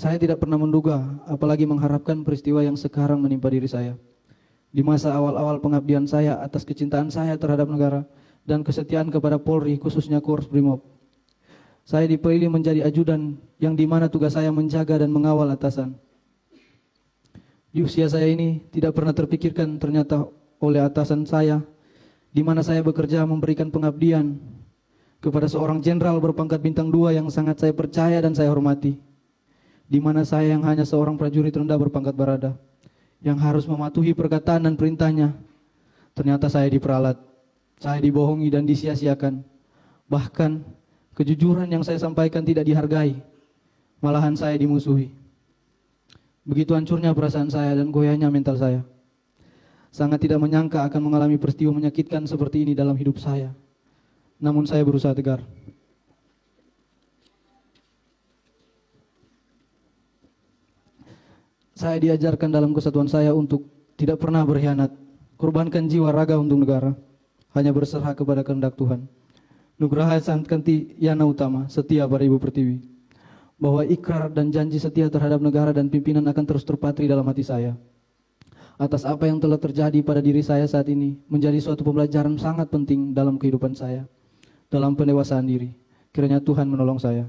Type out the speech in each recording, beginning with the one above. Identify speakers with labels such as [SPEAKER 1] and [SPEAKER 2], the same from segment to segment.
[SPEAKER 1] Saya tidak pernah menduga, apalagi mengharapkan peristiwa yang sekarang menimpa diri saya. Di masa awal-awal pengabdian saya atas kecintaan saya terhadap negara dan kesetiaan kepada Polri, khususnya Korps Brimob. Saya dipilih menjadi ajudan yang dimana tugas saya menjaga dan mengawal atasan. Di usia saya ini tidak pernah terpikirkan ternyata oleh atasan saya, di mana saya bekerja memberikan pengabdian kepada seorang jenderal berpangkat bintang 2 yang sangat saya percaya dan saya hormati. Di mana saya yang hanya seorang prajurit rendah berpangkat barada, yang harus mematuhi perkataan dan perintahnya. Ternyata saya diperalat, saya dibohongi dan disia-siakan. Bahkan kejujuran yang saya sampaikan tidak dihargai, malahan saya dimusuhi. Begitu hancurnya perasaan saya dan goyahnya mental saya. Sangat tidak menyangka akan mengalami peristiwa menyakitkan seperti ini dalam hidup saya. Namun saya berusaha tegar. Saya diajarkan dalam kesatuan saya untuk tidak pernah berkhianat, korbankan jiwa raga untuk negara, hanya berserah kepada kehendak Tuhan. Nugraha Sankanti Yana Utama, setia pada Ibu Pertiwi, bahwa ikrar dan janji setia terhadap negara dan pimpinan akan terus terpatri dalam hati saya. Atas apa yang telah terjadi pada diri saya saat ini, menjadi suatu pembelajaran sangat penting dalam kehidupan saya, dalam pendewasaan diri. Kiranya Tuhan menolong saya.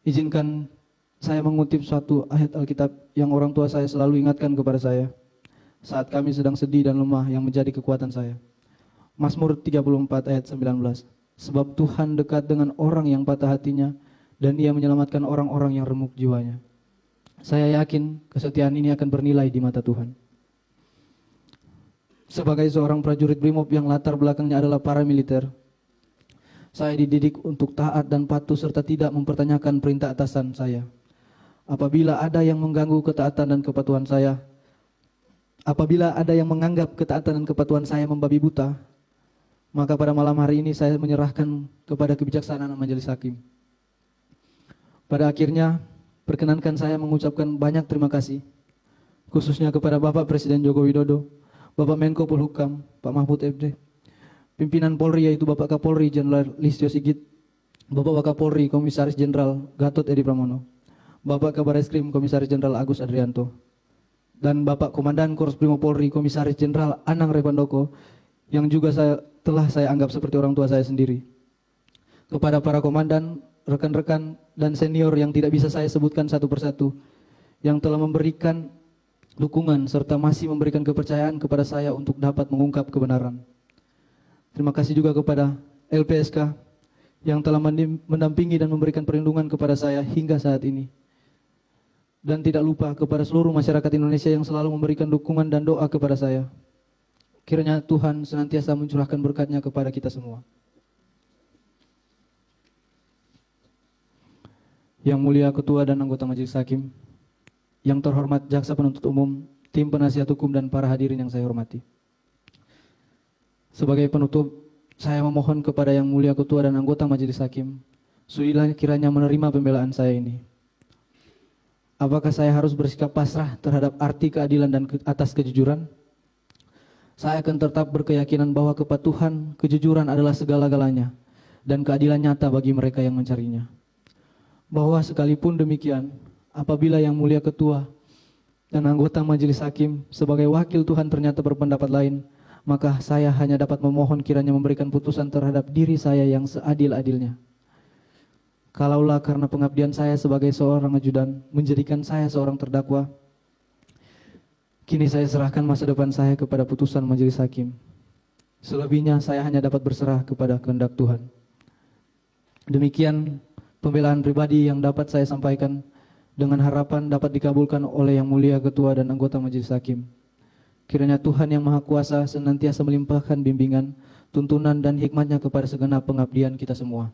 [SPEAKER 1] Izinkan saya mengutip suatu ayat Alkitab yang orang tua saya selalu ingatkan kepada saya saat kami sedang sedih dan lemah, yang menjadi kekuatan saya. Mazmur 34 ayat 19. Sebab Tuhan dekat dengan orang yang patah hatinya, dan Ia menyelamatkan orang-orang yang remuk jiwanya. Saya yakin kesetiaan ini akan bernilai di mata Tuhan. Sebagai seorang prajurit Brimob yang latar belakangnya adalah paramiliter, saya dididik untuk taat dan patuh serta tidak mempertanyakan perintah atasan saya. Apabila ada yang mengganggu ketaatan dan kepatuhan saya, apabila ada yang menganggap ketaatan dan kepatuhan saya membabi buta, maka pada malam hari ini saya menyerahkan kepada kebijaksanaan majelis hakim. Pada akhirnya, perkenankan saya mengucapkan banyak terima kasih, khususnya kepada Bapak Presiden Joko Widodo, Bapak Menko Polhukam, Pak Mahfud MD, pimpinan Polri yaitu Bapak Kapolri Jenderal Listio Sigit, Bapak Wakapolri Komisaris Jenderal Gatot Edi Pramono, Bapak Kabareskrim Komisaris Jenderal Agus Adrianto, dan Bapak Komandan Korps Brimob Polri Komisaris Jenderal Anang Revandoko, yang juga telah saya anggap seperti orang tua saya sendiri. Kepada para komandan, rekan-rekan, dan senior yang tidak bisa saya sebutkan satu persatu, yang telah memberikan dukungan serta masih memberikan kepercayaan kepada saya untuk dapat mengungkap kebenaran. Terima kasih juga kepada LPSK yang telah mendampingi dan memberikan perlindungan kepada saya hingga saat ini. Dan tidak lupa kepada seluruh masyarakat Indonesia yang selalu memberikan dukungan dan doa kepada saya. Kiranya Tuhan senantiasa mencurahkan berkat-Nya kepada kita semua. Yang mulia Ketua dan anggota Majelis Hakim, yang terhormat Jaksa Penuntut Umum, tim penasihat hukum, dan para hadirin yang saya hormati. Sebagai penutup, saya memohon kepada yang mulia Ketua dan anggota Majelis Hakim, sudilah kiranya menerima pembelaan saya ini. Apakah saya harus bersikap pasrah terhadap arti keadilan dan atas kejujuran? Saya akan tetap berkeyakinan bahwa kepatuhan, kejujuran adalah segala-galanya, dan keadilan nyata bagi mereka yang mencarinya. Bahwa sekalipun demikian, apabila yang mulia Ketua dan anggota Majelis Hakim sebagai wakil Tuhan ternyata berpendapat lain, maka saya hanya dapat memohon kiranya memberikan putusan terhadap diri saya yang seadil-adilnya. Kalaulah karena pengabdian saya sebagai seorang ajudan menjadikan saya seorang terdakwa, kini saya serahkan masa depan saya kepada putusan Majelis Hakim. Selebihnya saya hanya dapat berserah kepada kehendak Tuhan. Demikian pembelaan pribadi yang dapat saya sampaikan, dengan harapan dapat dikabulkan oleh yang mulia Ketua dan anggota Majelis Hakim. Kiranya Tuhan yang Maha Kuasa senantiasa melimpahkan bimbingan, tuntunan, dan hikmat-Nya kepada segenap pengabdian kita semua.